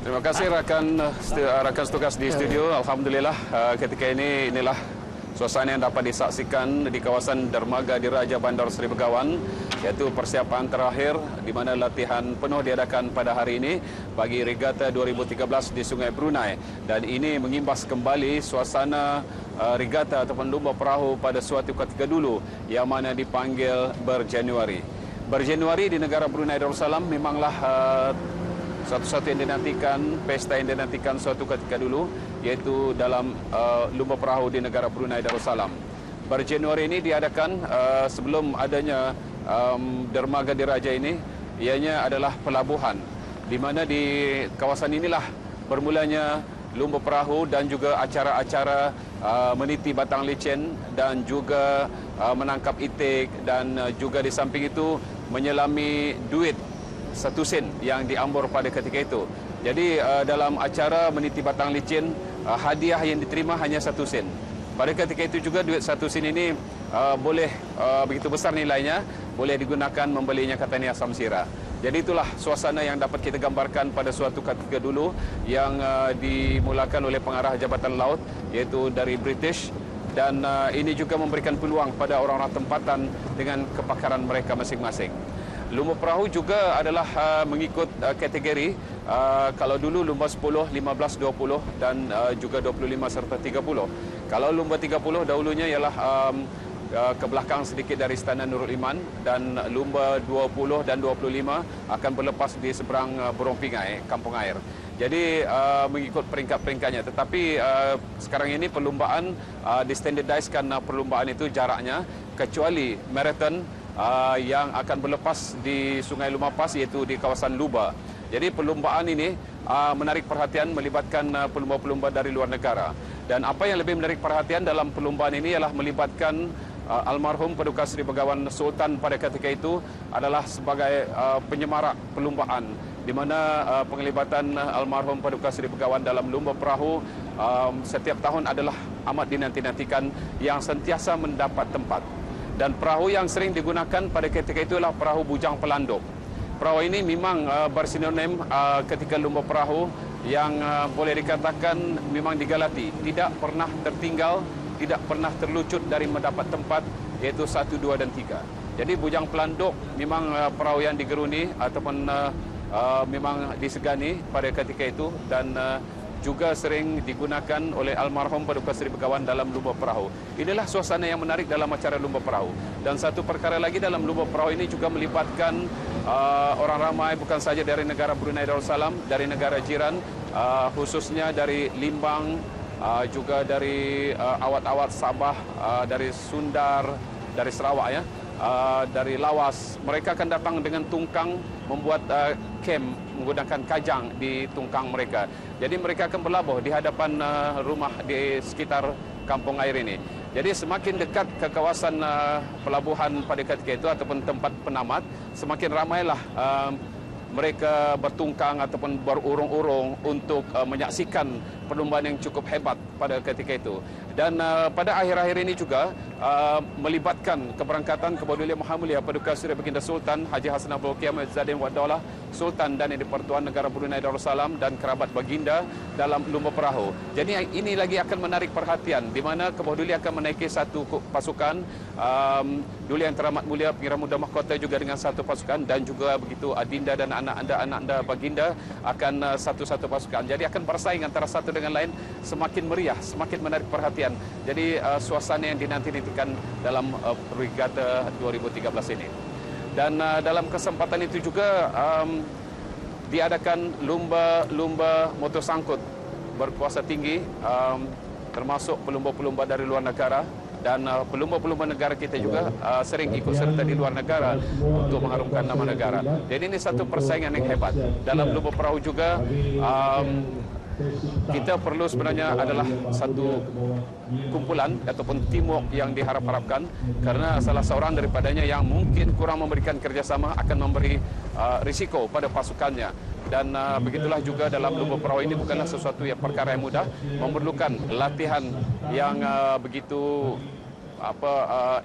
Terima kasih rakan setugas di studio. Alhamdulillah ketika inilah suasana yang dapat disaksikan di kawasan Dermaga Diraja Bandar Seri Begawan, iaitu persiapan terakhir di mana latihan penuh diadakan pada hari ini bagi Regata 2013 di Sungai Brunei, dan ini mengimbas kembali suasana regata ataupun lumba perahu pada suatu ketika dulu yang mana dipanggil Berjanuari. Berjanuari di negara Brunei Darussalam memanglah satu-satu yang dinantikan, pesta yang dinantikan suatu ketika dulu, iaitu dalam lumba perahu di negara Brunei Darussalam. Berjanuari ini diadakan sebelum adanya dermaga diraja ini, ianya adalah pelabuhan, di mana di kawasan inilah bermulanya lumba perahu dan juga acara-acara meniti batang licin dan juga menangkap itik, dan juga di samping itu menyelami duit 1 sen yang diambur pada ketika itu. Jadi dalam acara meniti batang licin, hadiah yang diterima hanya 1 sen. Pada ketika itu juga duit 1 sen ini boleh begitu besar nilainya, boleh digunakan membelinya katanya samsira. Jadi itulah suasana yang dapat kita gambarkan pada suatu ketika dulu yang dimulakan oleh pengarah Jabatan Laut, iaitu dari British, dan ini juga memberikan peluang pada orang-orang tempatan dengan kepakaran mereka masing-masing. Lumba perahu juga adalah mengikut kategori, kalau dulu lumba 10, 15, 20 dan juga 25 serta 30. Kalau lumba 30 dahulunya ialah ke belakang sedikit dari Istana Nurul Iman, dan lumba 20 dan 25 akan berlepas di seberang Burung Pingai, Kampung Air. Jadi mengikut peringkat-peringkatnya. Tetapi sekarang ini perlumbaan distandardizekan perlumbaan itu jaraknya, kecuali marathon yang akan berlepas di Sungai Lumapas, iaitu di kawasan Luba. Jadi perlumbaan ini menarik perhatian, melibatkan pelumba-pelumba dari luar negara. Dan apa yang lebih menarik perhatian dalam perlumbaan ini ialah melibatkan almarhum Paduka Seri Begawan Sultan pada ketika itu adalah sebagai penyemarak perlumbaan, di mana penglibatan almarhum Paduka Seri Begawan dalam lumba perahu setiap tahun adalah amat dinanti-nantikan, yang sentiasa mendapat tempat. Dan perahu yang sering digunakan pada ketika itulah perahu bujang pelanduk. Perahu ini memang bersinonim ketika lumba perahu yang boleh dikatakan memang digalati, tidak pernah tertinggal, tidak pernah terlucut dari mendapat tempat, iaitu 1, 2 dan 3. Jadi bujang pelanduk memang perahu yang digeruni ataupun memang disegani pada ketika itu, dan juga sering digunakan oleh almarhum Paduka Seri Begawan dalam lumba perahu. Inilah suasana yang menarik dalam acara lumba perahu. Dan satu perkara lagi, dalam lumba perahu ini juga melibatkan orang ramai, bukan saja dari negara Brunei Darussalam, dari negara jiran, khususnya dari Limbang, juga dari awat-awat Sabah, dari Sundar, dari Sarawak, dari Lawas. Mereka akan datang dengan tungkang, membuat camp menggunakan kajang di tungkang mereka. Jadi mereka akan berlabuh di hadapan rumah di sekitar Kampung Air ini. Jadi semakin dekat ke kawasan pelabuhan pada ketika itu ataupun tempat penamat, semakin ramailah mereka bertungkang ataupun berurung-urung untuk menyaksikan perlumbaan yang cukup hebat pada ketika itu. Dan pada akhir-akhir ini juga melibatkan keberangkatan Kepedulian Maha Mulia Paduka Seri Baginda Sultan Haji Hassan Abdul Qiyam Izzaddin Wad Daulah Sultan dan Yang di-Pertuan Negara Brunei Darussalam dan kerabat baginda dalam lumba perahu. Jadi ini lagi akan menarik perhatian, di mana Kepedulian akan menaiki satu pasukan, Duli Yang Teramat Mulia Pengira Muda Mahkota juga dengan satu pasukan, dan juga begitu adinda dan anak anda baginda akan satu-satu pasukan. Jadi akan bersaing antara satu dengan lain, semakin meriah, semakin menarik perhatian. Jadi suasana yang dinanti-nantikan dalam Regata 2013 ini. Dan dalam kesempatan itu juga diadakan lumba motor sangkut berkuasa tinggi, termasuk pelumba-pelumba dari luar negara. Dan pelumba-pelumba negara kita juga sering ikut serta di luar negara untuk mengharumkan nama negara. Jadi ini satu persaingan yang hebat. Dalam lumba perahu juga kita perlu sebenarnya adalah satu kumpulan ataupun teamwork yang diharap-harapkan, karena salah seorang daripadanya yang mungkin kurang memberikan kerjasama akan memberi risiko pada pasukannya. Dan begitulah juga dalam lumba perahu ini bukanlah sesuatu yang perkara yang mudah, memerlukan latihan yang begitu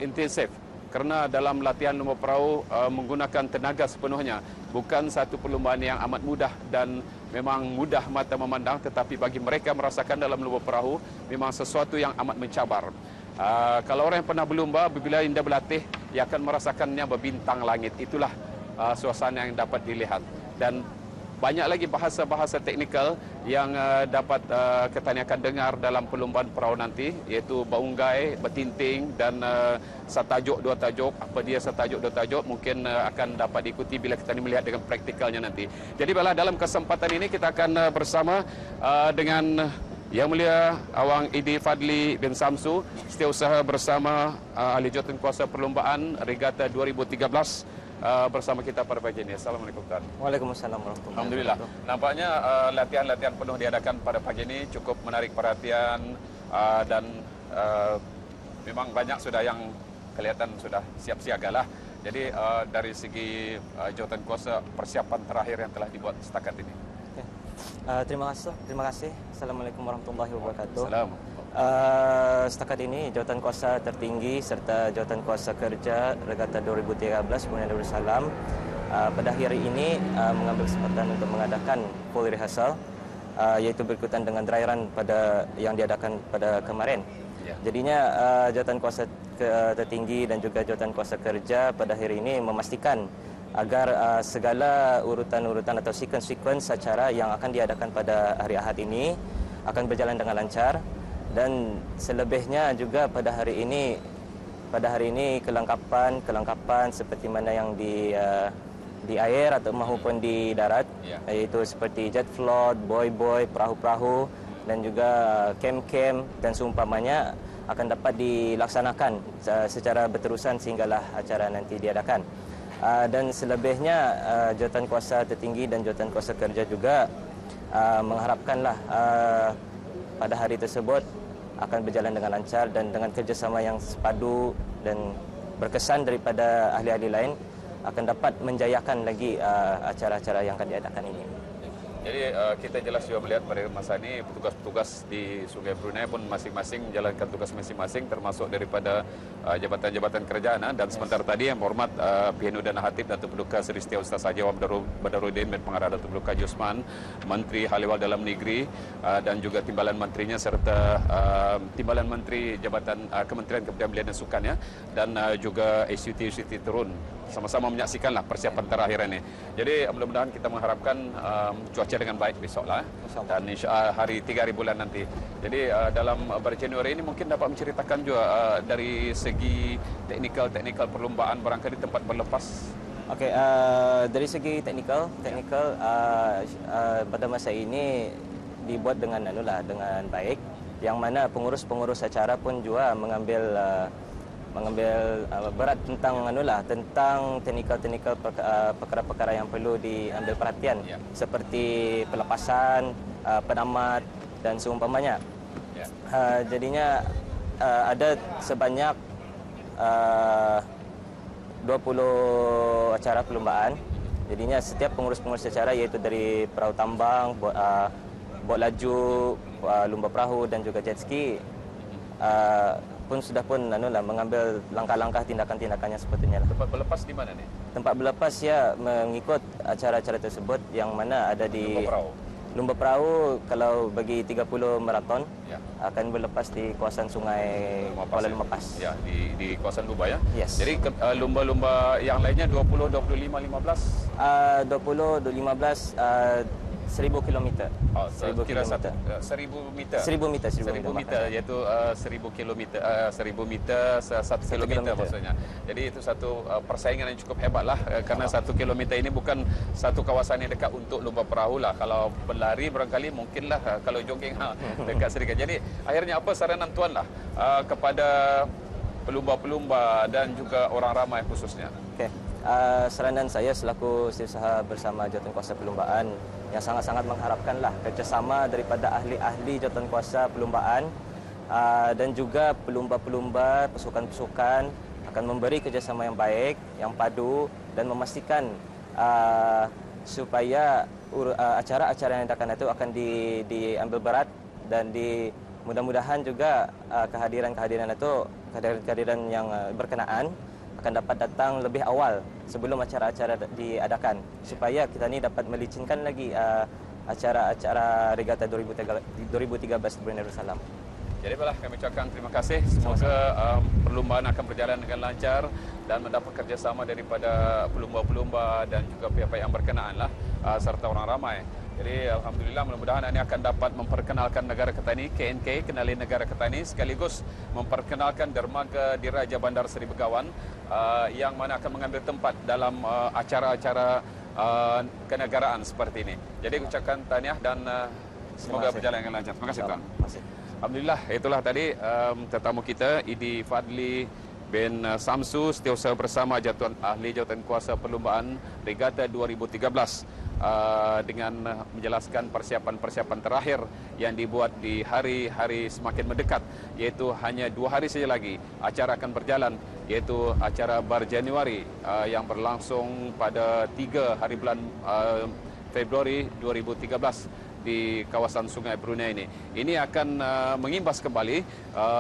intensif. Kerana dalam latihan lumba perahu menggunakan tenaga sepenuhnya, bukan satu perlumbaan yang amat mudah dan memang mudah mata memandang, tetapi bagi mereka merasakan dalam lumba perahu memang sesuatu yang amat mencabar. Kalau orang yang pernah berlumba, bila Anda berlatih, ia akan merasakannya berbintang langit. Itulah suasana yang dapat dilihat. Dan banyak lagi bahasa-bahasa teknikal yang dapat kita akan dengar dalam perlumbaan perahu nanti, iaitu baunggai, bertinting dan satajuk dua tajuk. Apa dia satajuk dua tajuk mungkin akan dapat diikuti bila kita melihat dengan praktikalnya nanti. Jadi baiklah, dalam kesempatan ini kita akan bersama dengan Yang Mulia Awang Idi Fadli bin Samsu, Setiausaha bersama Ahli Jawatankuasa Perlumbaan Regata 2013 bersama kita pada pagi ini. Assalamualaikum Tuan. Waalaikumsalam warahmatullahi wabarakatuh. Alhamdulillah. Nampaknya latihan-latihan penuh diadakan pada pagi ini cukup menarik perhatian dan memang banyak sudah yang kelihatan sudah siap siagalah. Jadi dari segi Jawatankuasa, persiapan terakhir yang telah dibuat setakat ini. Okay. Terima kasih. Assalamualaikum warahmatullahi wabarakatuh. Assalamualaikum. Setakat ini Jawatankuasa Tertinggi serta Jawatankuasa Kerja Regata 2013 Brunei Darussalam pada hari ini mengambil kesempatan untuk mengadakan full rehearsal, iaitu berikutan dengan dry run yang diadakan pada kemarin. Jadinya Jawatankuasa Tertinggi dan juga Jawatankuasa Kerja pada hari ini memastikan agar segala urutan-urutan atau sequence acara yang akan diadakan pada hari Ahad ini akan berjalan dengan lancar. Dan selebihnya juga pada hari ini kelengkapan seperti mana yang di air atau maupun di darat, iaitu seperti jet float, buoy, perahu-perahu dan juga kem dan seumpamanya akan dapat dilaksanakan secara berterusan sehinggalah acara nanti diadakan. Dan selebihnya Jawatankuasa Tertinggi dan Jawatankuasa Kerja juga mengharapkanlah pada hari tersebut akan berjalan dengan lancar dan dengan kerjasama yang sepadu dan berkesan daripada ahli-ahli lain akan dapat menjayakan lagi acara-acara yang akan diadakan ini. Jadi kita jelas juga melihat pada masa ini petugas-petugas di Sungai Brunei pun masing-masing menjalankan tugas masing-masing, termasuk daripada jabatan-jabatan kerajaan. Dan sementara tadi yang berhormat PNU dan Hatib Datuk Paduka Seri Setiausaha Haji Awang Badarudin dan Pengarah Datuk Paduka Haji Osman, Menteri Hal Ehwal Dalam Negeri dan juga timbalan menterinya serta timbalan menteri Jabatan Kementerian Kebudayaan Belia dan Sukan dan juga SUT turun sama-sama menyaksikanlah persiapan terakhir ini. Jadi mudah-mudahan kita mengharapkan cuaca dengan baik besoklah dan insya-Allah hari 3 hari bulan nanti. Jadi dalam berjanuari ini mungkin dapat menceritakan juga dari segi teknikal perlumbaan barangkali tempat berlepas. Okey, dari segi teknikal pada masa ini dibuat dengan dengan baik, yang mana pengurus acara pun juga mengambil berat tentang teknikal perkara-perkara yang perlu diambil perhatian, seperti pelepasan, penamat dan seumpamanya. Jadinya ada sebanyak 20 acara perlumbaan. Jadinya setiap pengurus acara, iaitu dari perahu tambang, bot laju, lumba perahu dan juga jet ski, sudah mengambil langkah-langkah tindakan-tindakannya sepatutnya. Tempat berlepas di mana ni? Tempat berlepas mengikut acara-acara tersebut, yang mana ada di lumba perahu. Kalau bagi 30 maraton akan berlepas di kawasan Sungai Kuala Lumpur. Ya, di kawasan lumba ya. Yes. Jadi lumba-lumba yang lainnya 20, 25, 15. 20, 15 1000 kilometer. 1000 kilometer. 1000 meter. 1000 meter. 1000 meter, iaitu 1000 kilometer. 1000 meter 1 kilometer maksudnya. Jadi itu satu persaingan yang cukup hebatlah, karena 1 kilometer ini bukan satu kawasan yang dekat untuk lumba perahu lah. Kalau berlari barangkali mungkinlah, kalau jogging dekat sedikit. Jadi akhirnya apa saranan tuan lah kepada pelumba-pelumba dan juga orang ramai khususnya? Okey. Saranan saya selaku setiausaha bersama Jawatankuasa Perlumbaan yang sangat-sangat mengharapkanlah kerjasama daripada ahli-ahli Jawatankuasa Perlumbaan dan juga pelumba-pelumba, pasukan-pasukan akan memberi kerjasama yang baik, yang padu dan memastikan supaya acara-acara yang itu akan diambil berat dan mudah-mudahan juga kehadiran yang berkenaan akan dapat datang lebih awal sebelum acara-acara diadakan, supaya kita ni dapat melicinkan lagi acara Regatta 2013 di Brunei Darussalam. Jadi baiklah, kami ucapkan terima kasih. Semoga perlombaan akan berjalan dengan lancar dan mendapat kerjasama daripada pelumba-pelumba dan juga pihak-pihak yang berkenaan lah, serta orang ramai. Jadi alhamdulillah, mudah-mudahan ini akan dapat memperkenalkan negara kita ini, KNK, kenali negara kita ini, sekaligus memperkenalkan dermaga Diraja Bandar Seri Begawan yang mana akan mengambil tempat dalam acara-acara kenegaraan seperti ini. Jadi ucapkan tahniah dan semoga berjalan dengan lancar. Terima kasih Tuan. Alhamdulillah, itulah tadi tetamu kita, Idi Fadli bin Samsu, setiausaha bersama ahli jawatan kuasa perlombaan Regatta 2013 dengan menjelaskan persiapan-persiapan terakhir yang dibuat di hari-hari semakin mendekat, iaitu hanya 2 hari saja lagi acara akan berjalan, iaitu acara Bar Januari yang berlangsung pada 3 hari bulan Februari 2013 di kawasan Sungai Brunei ini. Ini akan mengimbas kembali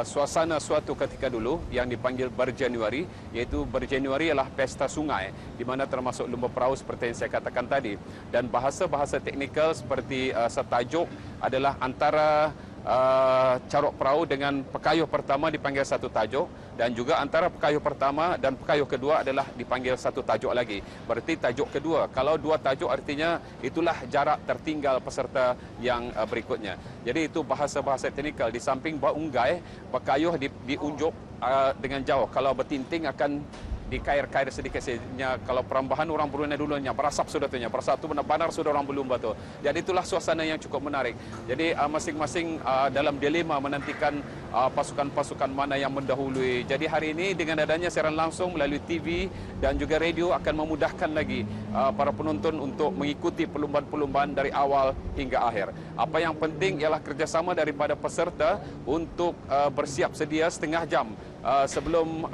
suasana suatu ketika dulu yang dipanggil Bar Januari, iaitu Bar Januari ialah pesta sungai di mana termasuk lumba perahu seperti yang saya katakan tadi, dan bahasa-bahasa teknikal seperti setajuk adalah antara caruk perahu dengan pekayuh pertama dipanggil satu tajuk, dan juga antara pekayuh pertama dan pekayuh kedua adalah dipanggil satu tajuk lagi. Berarti tajuk kedua. Kalau 2 tajuk artinya itulah jarak tertinggal peserta yang berikutnya. Jadi itu bahasa-bahasa teknikal. Di samping unggai, pekayuh diunjuk dengan jauh. Kalau bertinting akan dikair-kair sedikit saja. Kalau perambahan orang Brunei dulunya berasap sudah tuhnya, bersatu benar-benar sudah orang berlumba tu. Jadi itulah suasana yang cukup menarik. Jadi masing-masing dalam dilema menantikan pasukan-pasukan mana yang mendahului. Jadi hari ini dengan adanya siaran langsung melalui TV dan juga radio akan memudahkan lagi para penonton untuk mengikuti perlombaan-perlombaan dari awal hingga akhir. Apa yang penting ialah kerjasama daripada peserta untuk bersiap sedia setengah jam sebelum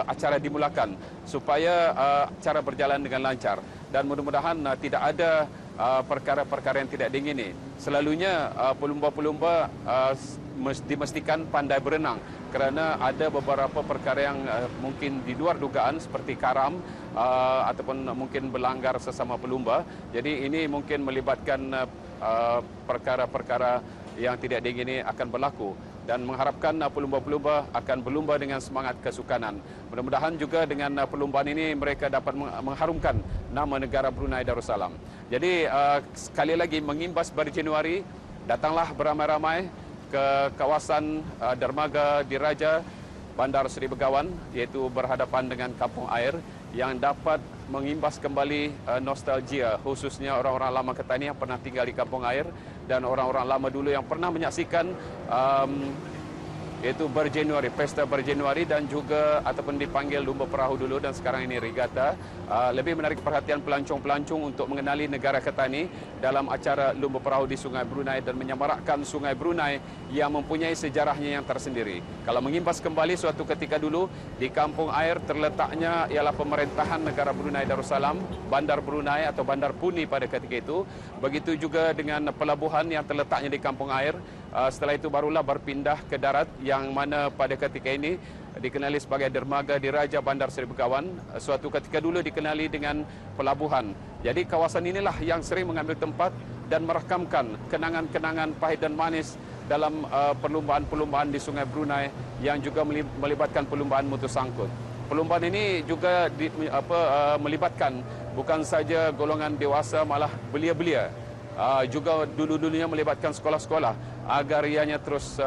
acara dimulakan supaya acara berjalan dengan lancar, dan mudah-mudahan tidak ada perkara-perkara yang tidak diingini. Selalunya pelumba-pelumba dimestikan pandai berenang, kerana ada beberapa perkara yang mungkin di luar dugaan seperti karam ataupun mungkin berlanggar sesama pelumba. Jadi ini mungkin melibatkan perkara-perkara yang tidak diingini akan berlaku, dan mengharapkan pelumba-pelumba akan berlumba dengan semangat kesukanan. Mudah-mudahan juga dengan perlombaan ini mereka dapat mengharumkan nama negara Brunei Darussalam. Jadi sekali lagi mengimbas Bar Januari, datanglah beramai-ramai ke kawasan dermaga Diraja Bandar Seri Begawan, iaitu berhadapan dengan kampung air yang dapat mengimbas kembali nostalgia, khususnya orang-orang lama kita ini yang pernah tinggal di kampung air dan orang-orang lama dulu yang pernah menyaksikan iaitu Bar Januari, pesta Bar Januari, dan juga ataupun dipanggil lumba perahu dulu dan sekarang ini regatta. Lebih menarik perhatian pelancong-pelancong untuk mengenali negara kita ini dalam acara lumba perahu di Sungai Brunei dan menyemarakkan Sungai Brunei yang mempunyai sejarahnya yang tersendiri. Kalau mengimbas kembali suatu ketika dulu di kampung air terletaknya ialah pemerintahan negara Brunei Darussalam, Bandar Brunei atau Bandar Puni pada ketika itu. Begitu juga dengan pelabuhan yang terletaknya di kampung air. Setelah itu barulah berpindah ke darat yang mana pada ketika ini dikenali sebagai dermaga Diraja Bandar Seri Begawan. Suatu ketika dulu dikenali dengan pelabuhan. Jadi kawasan inilah yang sering mengambil tempat dan merekamkan kenangan-kenangan pahit dan manis dalam perlombaan-perlombaan di Sungai Brunei yang juga melibatkan perlombaan mutu sangkut. Perlombaan ini juga melibatkan bukan saja golongan dewasa, malah belia-belia. Juga dulu-dulunya melibatkan sekolah-sekolah agar ianya terus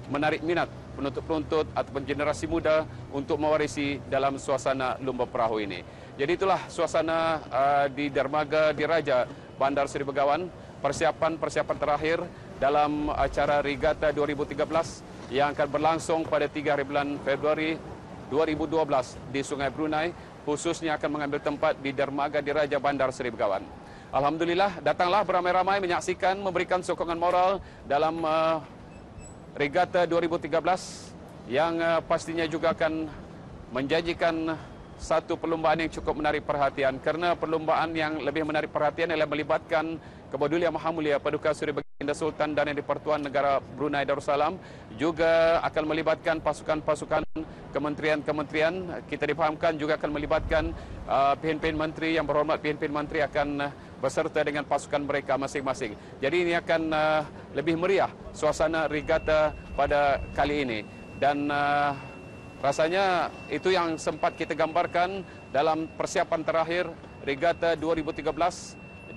menarik minat penuntut-penuntut ataupun generasi muda untuk mewarisi dalam suasana lumba perahu ini. Jadi itulah suasana di dermaga Diraja Bandar Seri Begawan, persiapan-persiapan terakhir dalam acara Regatta 2013 yang akan berlangsung pada 3 hari bulan Februari 2012 di Sungai Brunei, khususnya akan mengambil tempat di dermaga Diraja Bandar Seri Begawan. Alhamdulillah, datanglah beramai-ramai menyaksikan, memberikan sokongan moral dalam Regatta 2013 yang pastinya juga akan menjanjikan satu perlombaan yang cukup menarik perhatian, kerana perlombaan yang lebih menarik perhatian adalah melibatkan Kepedulian Maha Mulia Paduka Suri Baginda Sultan dan Yang di-Pertuan Negara Brunei Darussalam, juga akan melibatkan pasukan-pasukan kementerian-kementerian. Kita difahamkan juga akan melibatkan pimpin-pimpin menteri yang berhormat, pimpin-pimpin menteri akan beserta dengan pasukan mereka masing-masing. Jadi ini akan lebih meriah suasana regata pada kali ini. Dan rasanya itu yang sempat kita gambarkan dalam persiapan terakhir regata 2013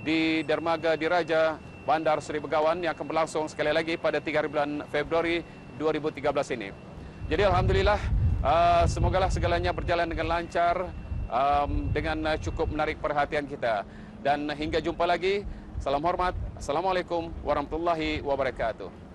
di Dermaga Diraja Bandar Seri Begawan yang akan berlangsung sekali lagi pada 3 bulan Februari 2013 ini. Jadi alhamdulillah, semogalah segalanya berjalan dengan lancar, dengan cukup menarik perhatian kita. Dan hingga jumpa lagi, salam hormat, assalamualaikum warahmatullahi wabarakatuh.